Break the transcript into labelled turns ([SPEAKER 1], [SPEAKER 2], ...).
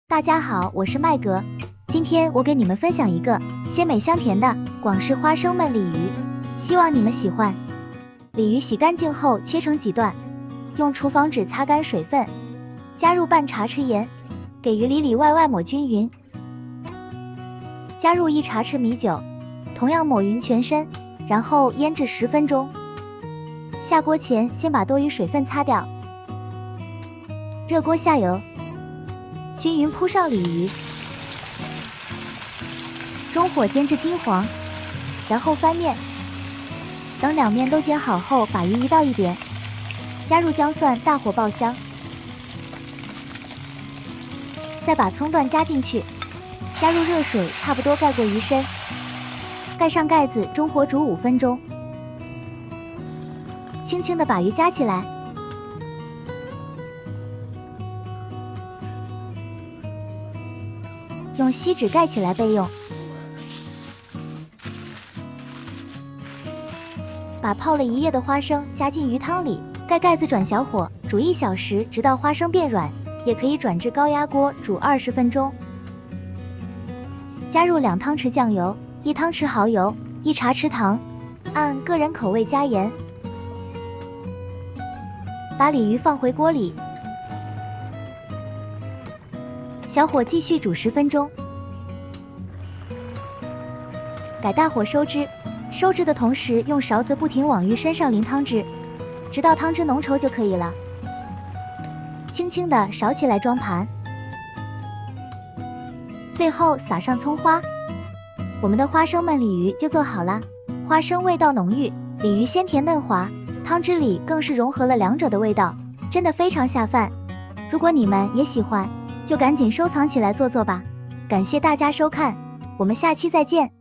[SPEAKER 1] 大家好，我是麦格。今天我给你们分享一个鲜美香甜的广式花生焖鲤鱼，希望你们喜欢。鲤鱼洗干净后切成几段，用厨房纸擦干水分，加入半茶匙盐，给鱼里里外外抹均匀。加入1茶匙米酒，同样抹匀全身，然后腌制10分钟。下锅前先把多余水分擦掉。热锅下油，均匀铺上鲤鱼，中火煎至金黄，然后翻面。等两面都煎好后，把鱼移到一边，加入姜蒜，大火爆香。再把葱段加进去，加入热水，差不多盖过鱼身，盖上盖子，中火煮5分钟。轻轻地把鱼夹起来，用锡纸盖起来备用。把泡了1夜的花生加进鱼汤里，盖盖子，转小火煮1小时，直到花生变软，也可以转至高压锅煮20分钟。加入2汤匙酱油、1汤匙蚝油、1茶匙糖，按个人口味加盐。把鲤鱼放回锅里，小火继续煮10分钟。改大火收汁，收汁的同时用勺子不停往鱼身上淋汤汁，直到汤汁浓稠就可以了。轻轻地勺起来装盘，最后撒上葱花，我们的花生焖鲤鱼就做好了。花生味道浓郁，鲤鱼鲜甜嫩滑，汤汁里更是融合了2者的味道，真的非常下饭。如果你们也喜欢，就赶紧收藏起来做做吧。感谢大家收看，我们下期再见。